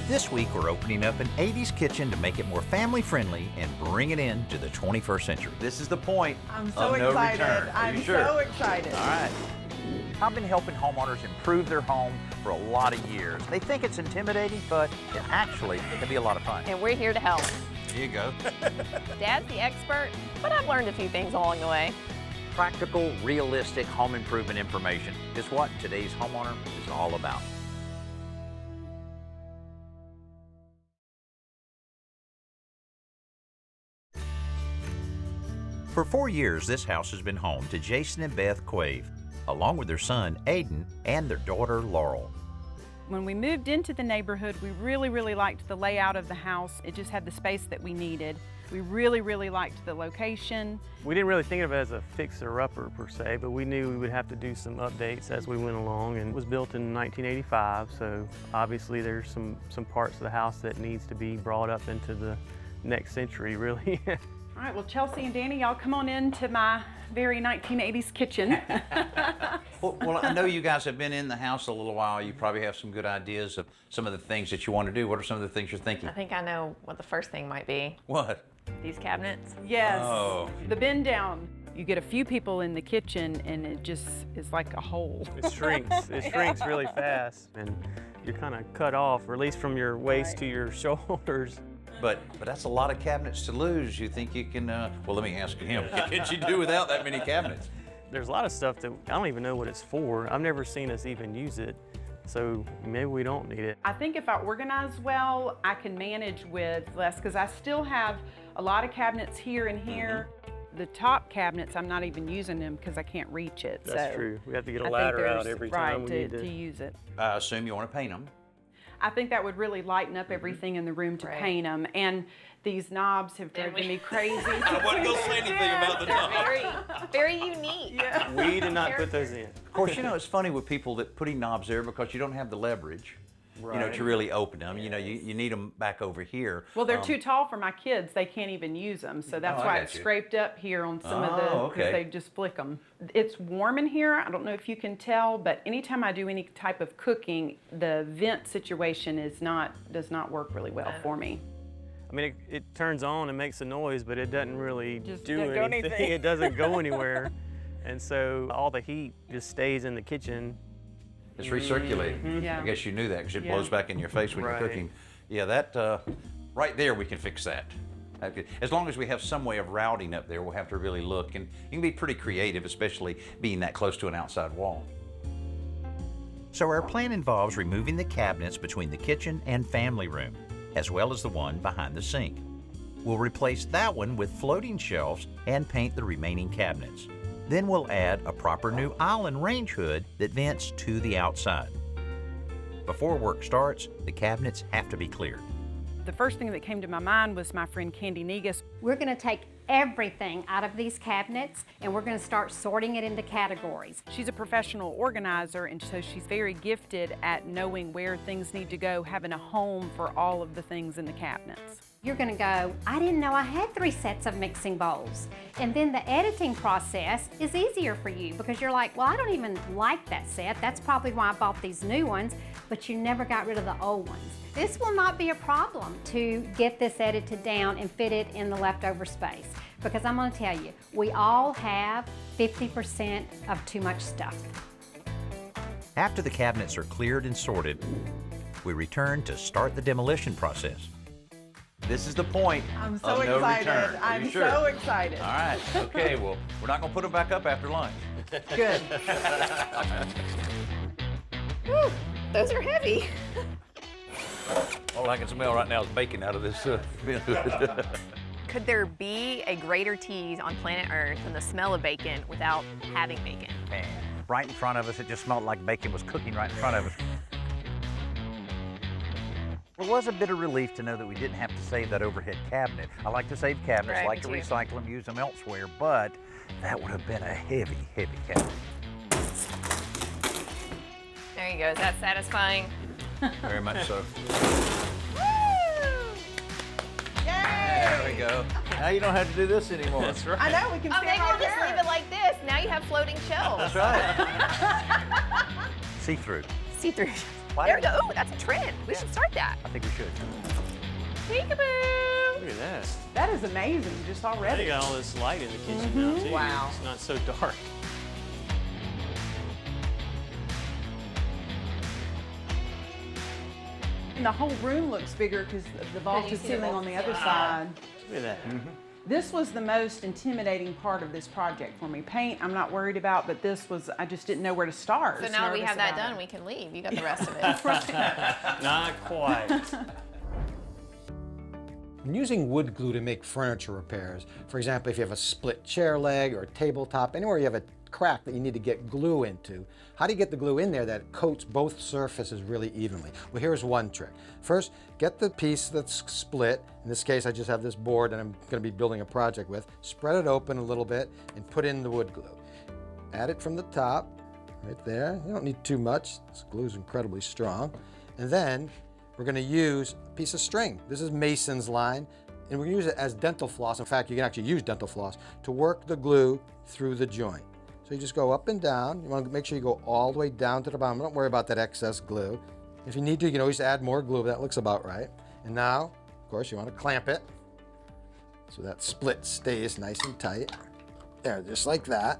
This week we're opening up an 80s kitchen to make it more family friendly and bring it into the 21st century. This is the point I'm so of no excited. return. Are you sure? So excited. All right. I've been helping homeowners improve their home for a lot of years. They think it's intimidating, but it actually can be a lot of fun. And we're here to help. Here you go. Dad's the expert, but I've learned a few things along the way. Practical, realistic home improvement information is what today's homeowner is all about. For 4 years, this house has been home to Jason and Beth Quave, along with their son, Aiden, and their daughter, Laurel. When we moved into the neighborhood, we really liked the layout of the house. It just had the space that we needed. We really liked the location. We didn't really think of it as a fixer-upper per se, but we knew we would have to do some updates as we went along, and it was built in 1985, so obviously there's some parts of the house that needs to be brought up into the next century, really. All right, well, Chelsea and Danny, y'all come on into my very 1980s kitchen. Well, I know you guys have been in the house a little while. You probably have some good ideas of some of the things that you want to do. What are some of the things you're thinking? I think I know what the first thing might be. What? These cabinets. Yes, Oh. the bend down. You get a few people in the kitchen and it just is like a hole. It shrinks really fast, and you're kind of cut off, or at least from your waist to your shoulders. But that's a lot of cabinets to lose. You think you can, well, let me ask him. What can you do without that many cabinets? There's a lot of stuff that I don't even know what it's for. I've never seen us even use it, so maybe we don't need it. I think if I organize well, I can manage with less, because I still have a lot of cabinets here and here. The top cabinets, I'm not even using them because I can't reach it. That's so true. We have to get a I ladder think out there's- every right, time we need to use it. I assume you want to paint them. I think that would really lighten up everything in the room to Right. paint them. And these knobs have driven me crazy. I wasn't going to say anything about the They're very unique. Yeah. We did not put those in. Of course, you know, it's funny with people that putting knobs there because you don't have the leverage, you know, to really open them. You know, you need them back over here. Well, they're too tall for my kids. They can't even use them. So that's I why got it's you. scraped up here on some of the, Oh, because okay. they just flick them. It's warm in here. I don't know if you can tell, but anytime I do any type of cooking, the vent situation does not work really well for me. I mean, it turns on and makes a noise, but it doesn't really Just do doesn't go anything. anything. It doesn't go anywhere. And so all the heat just stays in the kitchen. It's recirculating. Yeah. I guess you knew that because it Yeah. blows back in your face when Right. you're cooking. Yeah, that, right there we can fix that. As long as we have some way of routing up there, we'll have to really look. And you can be pretty creative, especially being that close to an outside wall. So our plan involves removing the cabinets between the kitchen and family room, as well as the one behind the sink. We'll replace that one with floating shelves and paint the remaining cabinets. Then we'll add a proper new island range hood that vents to the outside. Before work starts, the cabinets have to be cleared. The first thing that came to my mind was my friend Candy Negus. We're going to take everything out of these cabinets and we're going to start sorting it into categories. She's a professional organizer, and so she's very gifted at knowing where things need to go, having a home for all of the things in the cabinets. You're going to go, I didn't know I had 3 sets of mixing bowls. And then the editing process is easier for you because you're like, well, I don't even like that set. That's probably why I bought these new ones, but you never got rid of the old ones. This will not be a problem to get this edited down and fit it in the leftover space, because I'm going to tell you, we all have 50% of too much stuff. After the cabinets are cleared and sorted, we return to start the demolition process. This is the point I'm so of no excited. return. Are I'm you sure? so excited. All right, okay, well, we're not going to put them back up after lunch. Good. Whew, those are heavy. All I can smell right now is bacon out of this bin hood. Could there be a greater tease on planet Earth than the smell of bacon without having bacon? Man, right in front of us, it just smelled like bacon was cooking right in front of us. It was a bit of relief to know that we didn't have to save that overhead cabinet. I like to save cabinets, Right, like to me too. recycle them, use them elsewhere, but that would have been a heavy, heavy cabinet. There you go. Is that satisfying? Very much so. Yay! There we go. Now you don't have to do this anymore. That's right. I know, we can Oh, stand maybe right we'll just there. leave it like this. Now you have floating shelves. That's right. See-through. See through. There we go. Ooh, that's a trend. We should start that. I think we should. Peekaboo. Look at that. That is amazing, just They already. got all this light in the kitchen now too. Wow. It's not so dark. And the whole room looks bigger because the vaulted ceiling on the other side. Look at that. This was the most intimidating part of this project for me. Paint, I'm not worried about, but this was, I just didn't know where to start. So now we have that done, we can leave. You got the rest of it. Not quite. When using wood glue to make furniture repairs, for example, if you have a split chair leg or a tabletop, anywhere you have a crack that you need to get glue into, how do you get the glue in there that coats both surfaces really evenly? Well, here's one trick. First, get the piece that's split. In this case, I just have this board that I'm going to be building a project with. Spread it open a little bit and put in the wood glue. Add it from the top, right there. You don't need too much. This glue is incredibly strong. And then we're going to use a piece of string. This is Mason's line, and we're going to use it as dental floss. In fact, you can actually use dental floss to work the glue through the joint. So you just go up and down. You want to make sure you go all the way down to the bottom. Don't worry about that excess glue. If you need to, you can always add more glue, but that looks about right. And now, of course, you want to clamp it so that split stays nice and tight. There, just like that.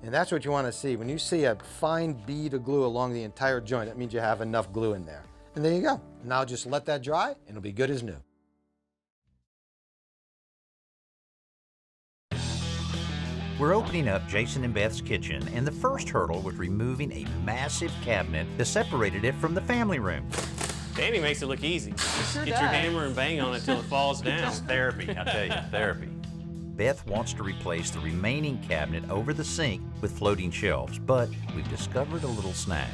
And that's what you want to see. When you see a fine bead of glue along the entire joint, that means you have enough glue in there. And there you go. Now just let that dry, and it'll be good as new. We're opening up Jason and Beth's kitchen, and the first hurdle was removing a massive cabinet that separated it from the family room. Danny makes it look easy. Just Sure get your does. hammer and bang on it till it falls down. Therapy, I tell you, therapy. Beth wants to replace the remaining cabinet over the sink with floating shelves, but we've discovered a little snag.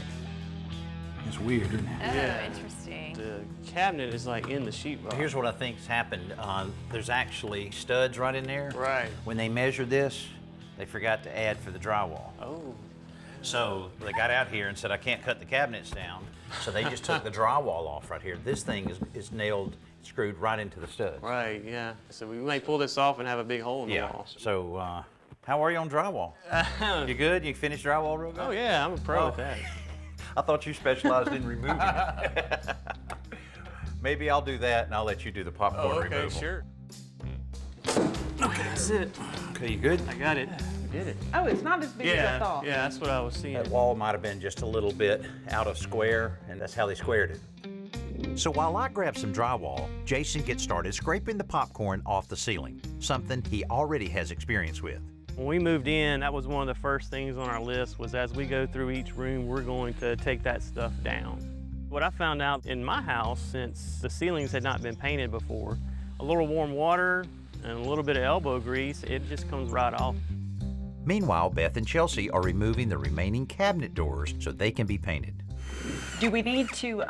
It's weird, isn't it? Oh, Yeah. interesting. The cabinet is like in the sheetrock. Here's what I think's happened. There's actually studs right in there. Right. When they measured this, they forgot to add for the drywall. Oh. So they got out here and said, I can't cut the cabinets down. So they just took the drywall off right here. This thing is nailed, screwed right into the studs. Right, yeah. So we may pull this off and have a big hole in the wall. So how are you on drywall? You good? You finished drywall real good? Oh yeah, I'm a pro at that. I thought you specialized in removing it. Maybe I'll do that and I'll let you do the popcorn removal. sure. Okay, that's it. Okay, you good? I got it. We did it. Oh, it's not as big as I thought. Yeah, that's what I was seeing. That wall might have been just a little bit out of square, and that's how they squared it. So while I grab some drywall, Jason gets started scraping the popcorn off the ceiling, something he already has experience with. When we moved in, that was one of the first things on our list was as we go through each room, we're going to take that stuff down. What I found out in my house, since the ceilings had not been painted before, a little warm water and a little bit of elbow grease, it just comes right off. Meanwhile, Beth and Chelsea are removing the remaining cabinet doors so they can be painted. Do we need to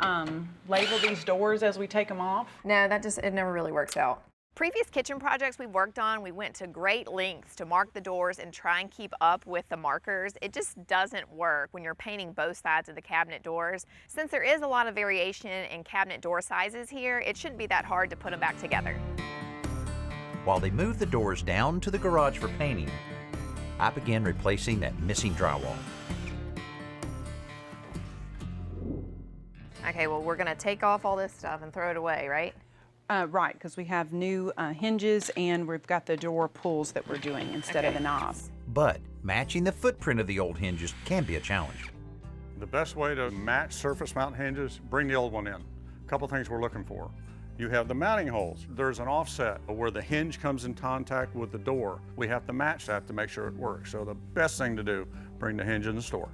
label these doors as we take them off? No, it never really works out. Previous kitchen projects we've worked on, we went to great lengths to mark the doors and try and keep up with the markers. It just doesn't work when you're painting both sides of the cabinet doors. Since there is a lot of variation in cabinet door sizes here, it shouldn't be that hard to put them back together. While they move the doors down to the garage for painting, I began replacing that missing drywall. Okay, well, we're gonna take off all this stuff and throw it away, right? Right, because we have new hinges and we've got the door pulls that we're doing instead of the knobs. But matching the footprint of the old hinges can be a challenge. The best way to match surface mount hinges, bring the old one in. A couple things we're looking for. You have the mounting holes. There's an offset where the hinge comes in contact with the door. We have to match that to make sure it works. So the best thing to do, bring the hinge in the store.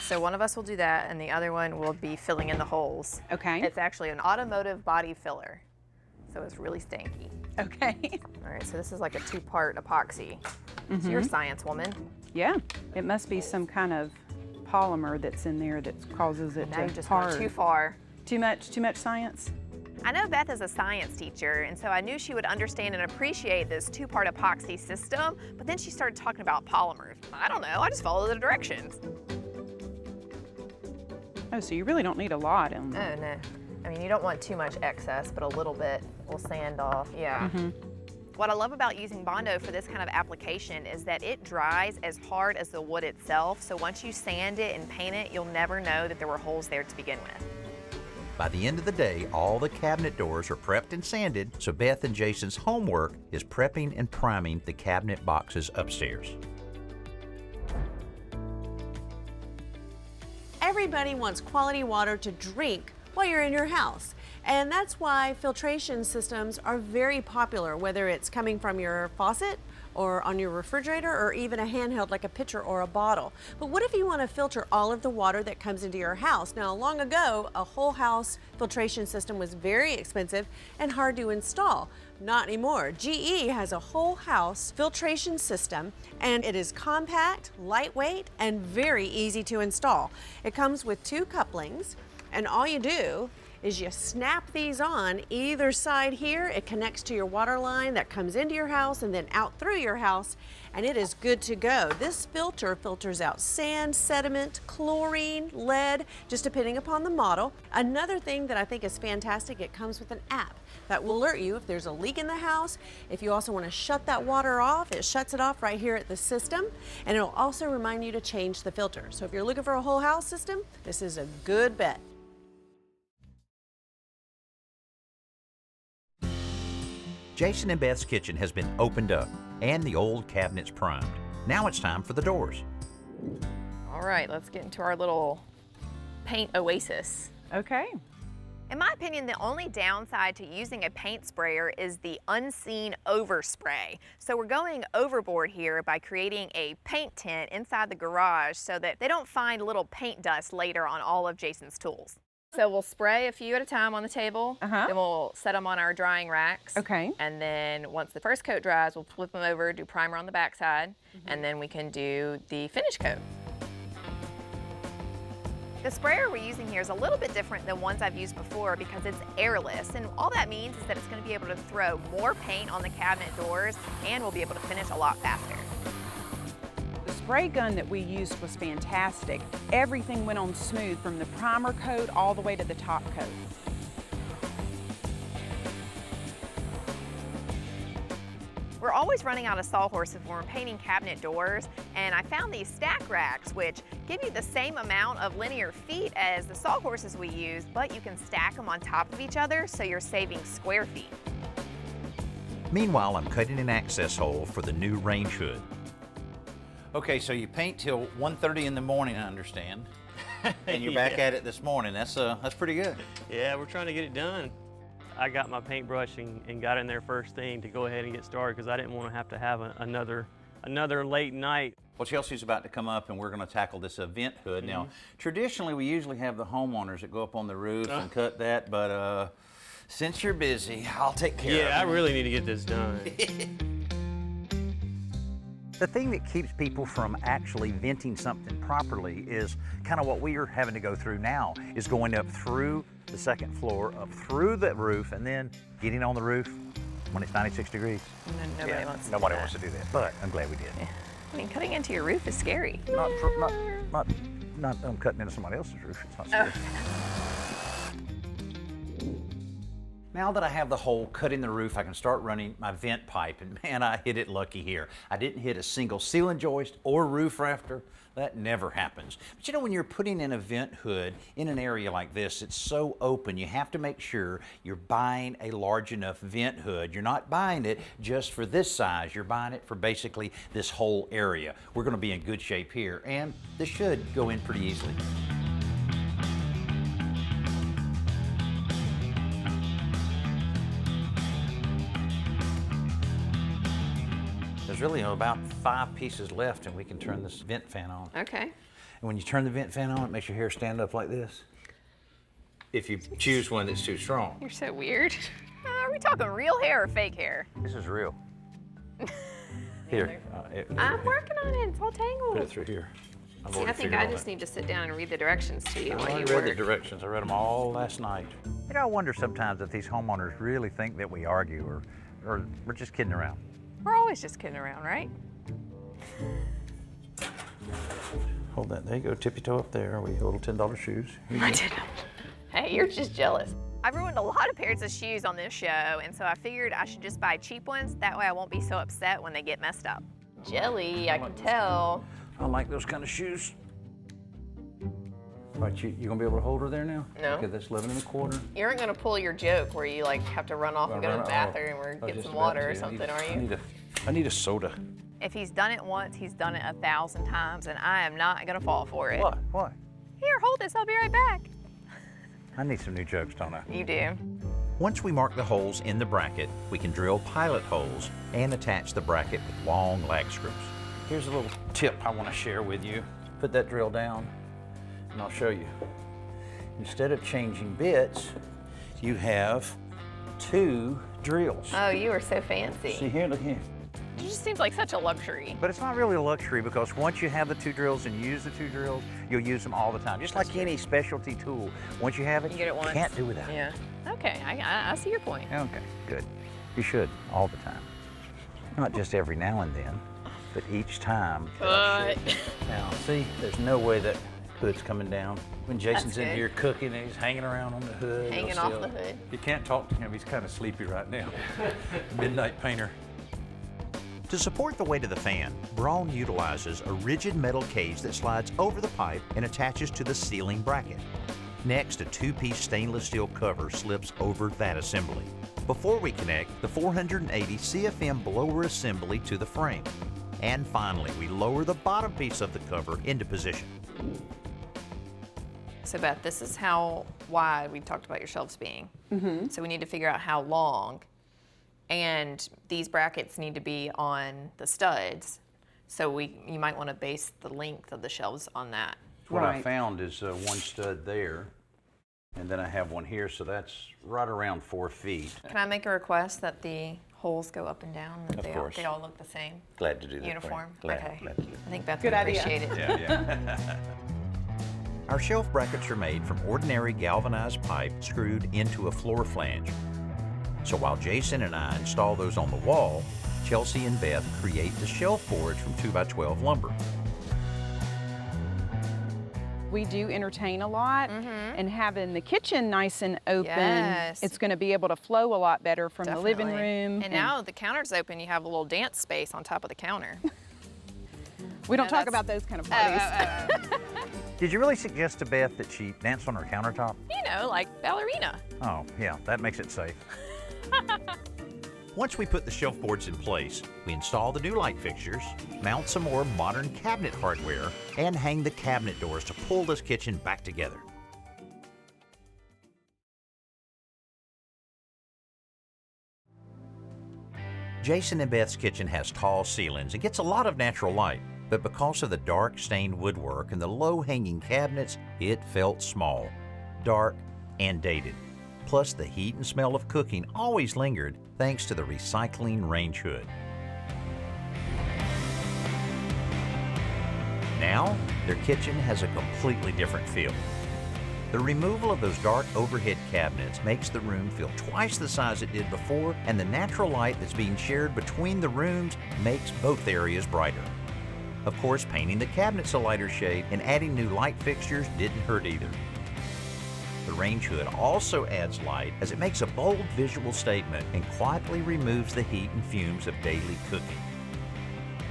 So one of us will do that and the other one will be filling in the holes. Okay. It's actually an automotive body filler, so it's really stanky. Okay. All right, so this is like a 2-part epoxy. So you're a science woman. Yeah, it must be some kind of polymer that's in there that causes it Now you to just hard. went too far. Too much science? I know Beth is a science teacher, and so I knew she would understand and appreciate this 2-part epoxy system, but then she started talking about polymers. I don't know, I just follow the directions. Oh, so you really don't need a lot in Oh, no. I mean, you don't want too much excess, but a little bit will sand off, yeah. What I love about using Bondo for this kind of application is that it dries as hard as the wood itself, so once you sand it and paint it, you'll never know that there were holes there to begin with. By the end of the day, all the cabinet doors are prepped and sanded, so Beth and Jason's homework is prepping and priming the cabinet boxes upstairs. Everybody wants quality water to drink while you're in your house. And that's why filtration systems are very popular, whether it's coming from your faucet or on your refrigerator or even a handheld like a pitcher or a bottle. But what if you want to filter all of the water that comes into your house? Now, long ago, a whole house filtration system was very expensive and hard to install. Not anymore. GE has a whole house filtration system, and it is compact, lightweight, and very easy to install. It comes with 2 couplings, and all you do is you snap these on either side here. It connects to your water line that comes into your house and then out through your house, and it is good to go. This filter filters out sand, sediment, chlorine, lead, just depending upon the model. Another thing that I think is fantastic, it comes with an app that will alert you if there's a leak in the house. If you also want to shut that water off, it shuts it off right here at the system, and it'll also remind you to change the filter. So if you're looking for a whole house system, this is a good bet. Jason and Beth's kitchen has been opened up and the old cabinets primed. Now it's time for the doors. All right, let's get into our little paint oasis. Okay. In my opinion, the only downside to using a paint sprayer is the unseen overspray. So we're going overboard here by creating a paint tent inside the garage so that they don't find little paint dust later on all of Jason's tools. So we'll spray a few at a time on the table, then we'll set them on our drying racks. Okay. And then once the first coat dries, we'll flip them over, do primer on the backside, and then we can do the finish coat. The sprayer we're using here is a little bit different than ones I've used before because it's airless, and all that means is that it's going to be able to throw more paint on the cabinet doors, and we'll be able to finish a lot faster. The spray gun that we used was fantastic. Everything went on smooth from the primer coat all the way to the top coat. We're always running out of sawhorses when we're painting cabinet doors, and I found these stack racks which give you the same amount of linear feet as the sawhorses we use, but you can stack them on top of each other so you're saving square feet. Meanwhile, I'm cutting an access hole for the new range hood. Okay, so you paint till 1:30 in the morning, I understand. And you're back at it this morning. That's pretty good. Yeah, we're trying to get it done. I got my paintbrush and got in there first thing to go ahead and get started because I didn't want to have another late night. Well, Chelsea's about to come up and we're going to tackle this vent hood. Now, traditionally we usually have the homeowners that go up on the roof and cut that, but since you're busy, I'll take care of it. Yeah, I really need to get this done. The thing that keeps people from actually venting something properly is kind of what we are having to go through now, is going up through the second floor, up through the roof, and then getting on the roof when it's 96 degrees. Nobody wants to Nobody do wants that. to do that, but I'm glad we did. Yeah. I mean, cutting into your roof is scary. Not cutting into somebody else's roof. It's not scary. Now that I have the hole cut in the roof, I can start running my vent pipe, and man, I hit it lucky here. I didn't hit a single ceiling joist or roof rafter. That never happens. But you know, when you're putting in a vent hood in an area like this, it's so open, you have to make sure you're buying a large enough vent hood. You're not buying it just for this size, you're buying it for basically this whole area. We're gonna be in good shape here, and this should go in pretty easily. There's really about 5 pieces left and we can turn this vent fan on. Okay. And when you turn the vent fan on, it makes your hair stand up like this. If you choose one that's too strong. You're so weird. Are we talking real hair or fake hair? This is real. Here. I'm working on it. It's all tangled. Put it through here. I've See, I already think figured I all just that. need to sit down and read the directions to you I while you already read the work. directions. I read them all last night. You know, I wonder sometimes if these homeowners really think that we argue or we're just kidding around. We're always just kidding around, right? Hold that. There you go. Tippy toe up there. We hold little $10 shoes. Here you I go. did. Hey, you're just jealous. I've ruined a lot of pairs of shoes on this show, and so I figured I should just buy cheap ones. That way I won't be so upset when they get messed up. Jelly, I can tell. I like those kind of shoes. Right, you gonna be able to hold her there now? No. Okay, that's 11 1/4. You aren't gonna pull your joke where you like have to run off and go to the bathroom or get just some about water to. or something, are you? I need a soda. If he's done it once, he's done it 1,000 times, and I am not gonna fall for it. What? What? Here, hold this, I'll be right back. I need some new jokes, don't I? You do. Once we mark the holes in the bracket, we can drill pilot holes and attach the bracket with long lag screws. Here's a little tip I want to share with you. Put that drill down, and I'll show you. Instead of changing bits, you have 2 drills. Oh, you are so fancy. See here, look here. It just seems like such a luxury. But it's not really a luxury because once you have the 2 drills and use the 2 drills, you'll use them all the time. Just like any specialty tool. Once you have it, You get it once. can't do without it. Yeah. Okay, I see your point. Okay, good. You should, all the time. Not just every now and then, but each time. But Now, see, there's no way that hood's coming down. When Jason's in good. here cooking and he's hanging around on the hood. Hanging he'll off still- the hood. You can't talk to him, he's kind of sleepy right now. Midnight painter. To support the weight of the fan, Braun utilizes a rigid metal cage that slides over the pipe and attaches to the ceiling bracket. Next, a 2-piece stainless steel cover slips over that assembly. Before we connect the 480 CFM blower assembly to the frame. And finally, we lower the bottom piece of the cover into position. So Beth, this is how wide we talked about your shelves being. So we need to figure out how long. And these brackets need to be on the studs. So you might want to base the length of the shelves on that. What I Right. found is 1 stud there, and then I have one here, so that's right around 4 feet. Can I make a request that the holes go up and down, that Of course. they all look the same? Glad to do that. for you. Uniform? Glad, Okay. glad to do I think Beth Good would idea. appreciate it. that. Yeah. Our shelf brackets are made from ordinary galvanized pipe screwed into a floor flange. So while Jason and I install those on the wall, Chelsea and Beth create the shelf boards from 2x12 lumber. We do entertain a lot, and having the kitchen nice and open, Yes. it's going to be able to flow a lot better from the living Definitely. room. And now the counter's open, you have a little dance space on top of the counter. we don't no, talk that's- about those kind of parties. Did you really suggest to Beth that she dance on her countertop? You know, like ballerina. Oh, yeah, that makes it safe. Once we put the shelf boards in place, we install the new light fixtures, mount some more modern cabinet hardware, and hang the cabinet doors to pull this kitchen back together. Jason and Beth's kitchen has tall ceilings and gets a lot of natural light, but because of the dark stained woodwork and the low-hanging cabinets, it felt small, dark, and dated. Plus, the heat and smell of cooking always lingered thanks to the recycling range hood. Now, their kitchen has a completely different feel. The removal of those dark overhead cabinets makes the room feel twice the size it did before, and the natural light that's being shared between the rooms makes both areas brighter. Of course, painting the cabinets a lighter shade and adding new light fixtures didn't hurt either. The range hood also adds light as it makes a bold visual statement and quietly removes the heat and fumes of daily cooking.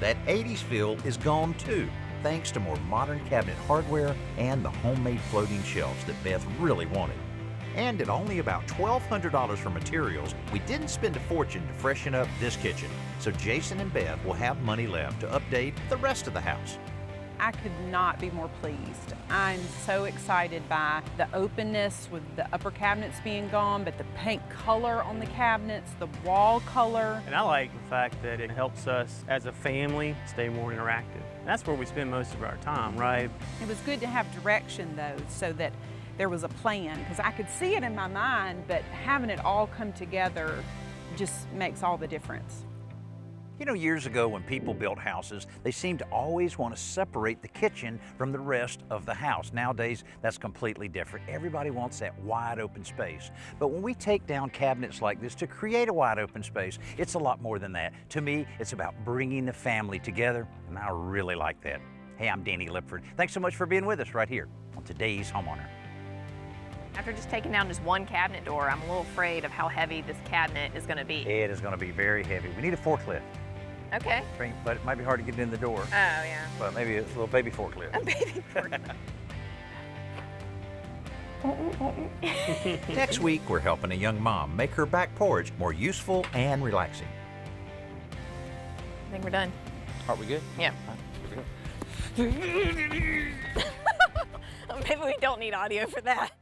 That 80s feel is gone too, thanks to more modern cabinet hardware and the homemade floating shelves that Beth really wanted. And at only about $1,200 for materials, we didn't spend a fortune to freshen up this kitchen, so Jason and Beth will have money left to update the rest of the house. I could not be more pleased. I'm so excited by the openness with the upper cabinets being gone, but the paint color on the cabinets, the wall color. And I like the fact that it helps us as a family stay more interactive. That's where we spend most of our time, right? It was good to have direction though, so that there was a plan, because I could see it in my mind, but having it all come together just makes all the difference. You know, years ago when people built houses, they seemed to always want to separate the kitchen from the rest of the house. Nowadays, that's completely different. Everybody wants that wide open space. But when we take down cabinets like this to create a wide open space, it's a lot more than that. To me, it's about bringing the family together, and I really like that. Hey, I'm Danny Lipford. Thanks so much for being with us right here on today's Homeowner. After just taking down just one cabinet door, I'm a little afraid of how heavy this cabinet is gonna be. It is going to be very heavy. We need a forklift, Okay. but it might be hard to get it in the door. Oh, yeah. But maybe a little baby forklift. A baby forklift. Next week, we're helping a young mom make her back porch more useful and relaxing. I think we're done. Are we good? Yeah. Maybe we don't need audio for that.